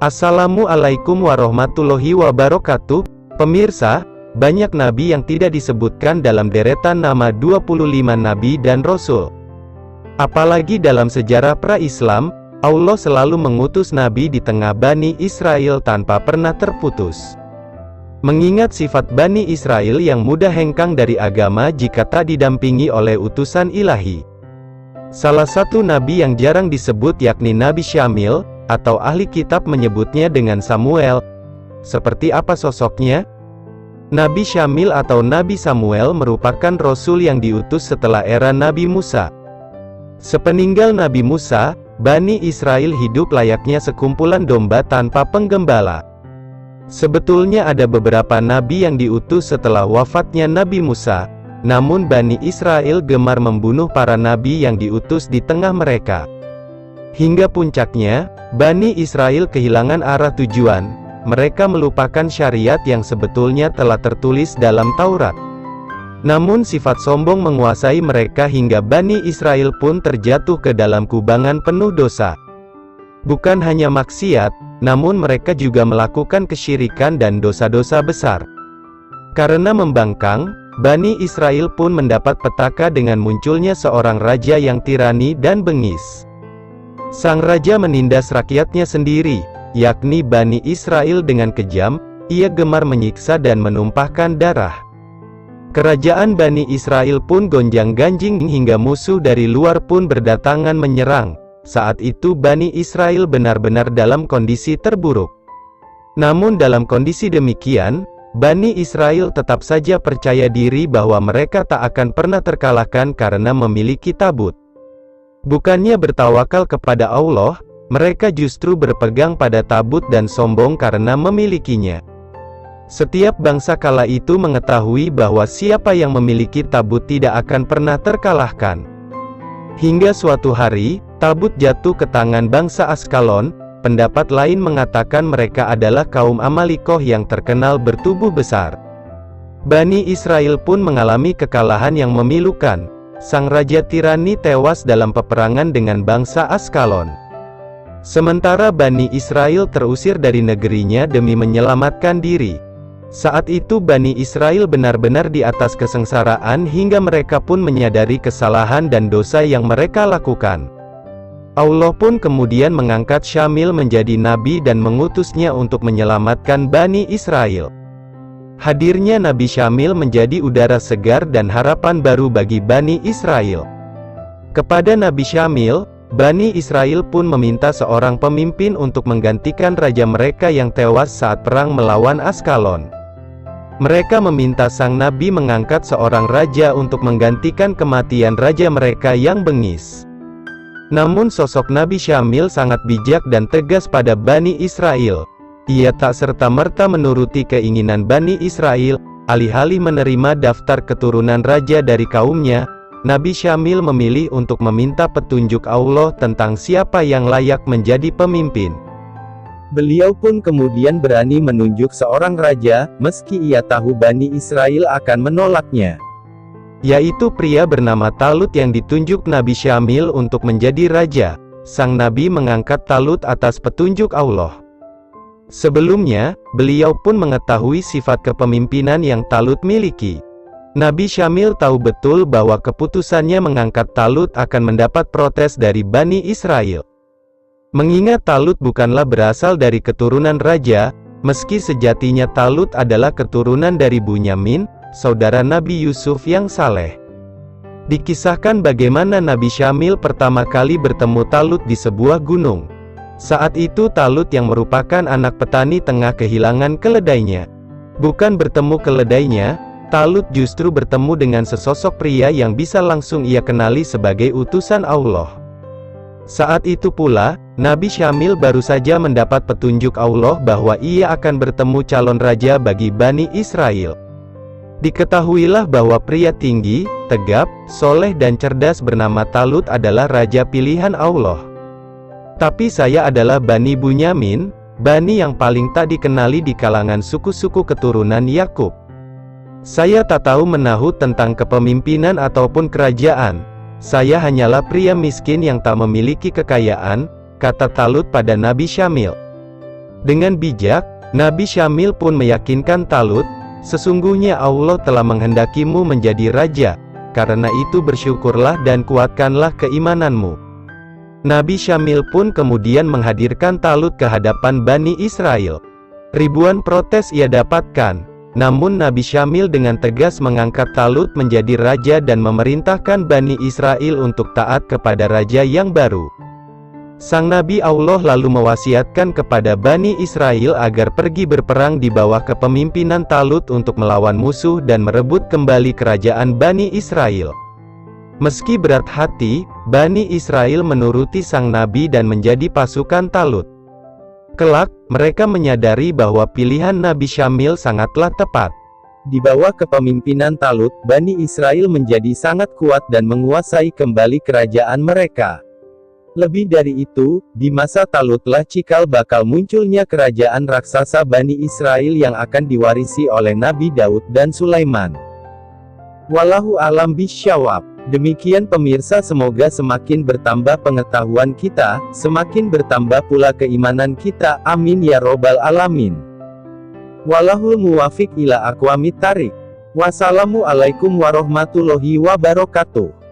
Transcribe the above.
Assalamualaikum warahmatullahi wabarakatuh. Pemirsa, banyak nabi yang tidak disebutkan dalam deretan nama 25 nabi dan rasul. Apalagi dalam sejarah pra-Islam, Allah selalu mengutus nabi di tengah Bani Israel tanpa pernah terputus. Mengingat sifat Bani Israel yang mudah hengkang dari agama jika tak didampingi oleh utusan ilahi. Salah satu nabi yang jarang disebut yakni Nabi Syamil, atau ahli kitab menyebutnya dengan Samuel. Seperti apa sosoknya? Nabi Syamil atau Nabi Samuel merupakan rasul yang diutus setelah era Nabi Musa. Sepeninggal Nabi Musa, Bani Israel hidup layaknya sekumpulan domba tanpa penggembala. Sebetulnya ada beberapa nabi yang diutus setelah wafatnya Nabi Musa, namun Bani Israel gemar membunuh para nabi yang diutus di tengah mereka. Hingga puncaknya, Bani Israel kehilangan arah tujuan. Mereka melupakan syariat yang sebetulnya telah tertulis dalam Taurat. Namun sifat sombong menguasai mereka hingga Bani Israel pun terjatuh ke dalam kubangan penuh dosa. Bukan hanya maksiat, namun mereka juga melakukan kesyirikan dan dosa-dosa besar. Karena membangkang, Bani Israel pun mendapat petaka dengan munculnya seorang raja yang tirani dan bengis. Sang raja menindas rakyatnya sendiri, yakni Bani Israel dengan kejam. Ia gemar menyiksa dan menumpahkan darah. Kerajaan Bani Israel pun gonjang-ganjing hingga musuh dari luar pun berdatangan menyerang. Saat itu Bani Israel benar-benar dalam kondisi terburuk. Namun dalam kondisi demikian, Bani Israel tetap saja percaya diri bahwa mereka tak akan pernah terkalahkan karena memiliki tabut. Bukannya bertawakal kepada Allah, mereka justru berpegang pada tabut dan sombong karena memilikinya. Setiap bangsa kala itu mengetahui bahwa siapa yang memiliki tabut tidak akan pernah terkalahkan. Hingga suatu hari, tabut jatuh ke tangan bangsa Askalon. Pendapat lain mengatakan mereka adalah kaum Amalikoh yang terkenal bertubuh besar. Bani Israel pun mengalami kekalahan yang memilukan. Sang raja tirani tewas dalam peperangan dengan bangsa Askalon. Sementara Bani Israel terusir dari negerinya demi menyelamatkan diri. Saat itu Bani Israel benar-benar di atas kesengsaraan hingga mereka pun menyadari kesalahan dan dosa yang mereka lakukan. Allah pun kemudian mengangkat Syamil menjadi nabi dan mengutusnya untuk menyelamatkan Bani Israel. Hadirnya Nabi Syamil menjadi udara segar dan harapan baru bagi Bani Israel. Kepada Nabi Syamil, Bani Israel pun meminta seorang pemimpin untuk menggantikan raja mereka yang tewas saat perang melawan Askalon. Mereka meminta sang nabi mengangkat seorang raja untuk menggantikan kematian raja mereka yang bengis. Namun sosok Nabi Syamil sangat bijak dan tegas pada Bani Israel. Ia tak serta-merta menuruti keinginan Bani Israel. Alih-alih menerima daftar keturunan raja dari kaumnya, Nabi Syamil memilih untuk meminta petunjuk Allah tentang siapa yang layak menjadi pemimpin. Beliau pun kemudian berani menunjuk seorang raja, meski ia tahu Bani Israel akan menolaknya. Yaitu pria bernama Talut yang ditunjuk Nabi Syamil untuk menjadi raja. Sang nabi mengangkat Talut atas petunjuk Allah. Sebelumnya, beliau pun mengetahui sifat kepemimpinan yang Talut miliki. Nabi Syamil tahu betul bahwa keputusannya mengangkat Talut akan mendapat protes dari Bani Israel. Mengingat Talut bukanlah berasal dari keturunan raja, meski sejatinya Talut adalah keturunan dari Bunyamin, saudara Nabi Yusuf yang saleh. Dikisahkan bagaimana Nabi Syamil pertama kali bertemu Talut di sebuah gunung. Saat itu Talut yang merupakan anak petani tengah kehilangan keledainya. Bukan bertemu keledainya, Talut justru bertemu dengan sesosok pria yang bisa langsung ia kenali sebagai utusan Allah. Saat itu pula, Nabi Syamil baru saja mendapat petunjuk Allah bahwa ia akan bertemu calon raja bagi Bani Israel. Diketahuilah bahwa pria tinggi, tegap, soleh dan cerdas bernama Talut adalah raja pilihan Allah. Tapi saya adalah Bani Bunyamin, Bani yang paling tak dikenali di kalangan suku-suku keturunan Yakub. Saya tak tahu menahu tentang kepemimpinan ataupun kerajaan. Saya hanyalah pria miskin yang tak memiliki kekayaan, kata Talut pada Nabi Syamil. Dengan bijak, Nabi Syamil pun meyakinkan Talut, sesungguhnya Allah telah menghendakimu menjadi raja, karena itu bersyukurlah dan kuatkanlah keimananmu. Nabi Syamil pun kemudian menghadirkan Talut ke hadapan Bani Israel. Ribuan protes ia dapatkan, namun Nabi Syamil dengan tegas mengangkat Talut menjadi raja dan memerintahkan Bani Israel untuk taat kepada raja yang baru. Sang Nabi Allah lalu mewasiatkan kepada Bani Israel agar pergi berperang di bawah kepemimpinan Talut untuk melawan musuh dan merebut kembali kerajaan Bani Israel. Meski berat hati, Bani Israel menuruti sang Nabi dan menjadi pasukan Talut. Kelak, mereka menyadari bahwa pilihan Nabi Syamil sangatlah tepat. Di bawah kepemimpinan Talut, Bani Israel menjadi sangat kuat dan menguasai kembali kerajaan mereka. Lebih dari itu, di masa Talutlah cikal bakal munculnya kerajaan raksasa Bani Israel yang akan diwarisi oleh Nabi Daud dan Sulaiman. Wallahu a'lam bishawab. Demikian pemirsa, semoga semakin bertambah pengetahuan kita, semakin bertambah pula keimanan kita, amin ya robbal alamin. Wallahul muwafiq ila aqwamit thariq. Wassalamualaikum warahmatullahi wabarakatuh.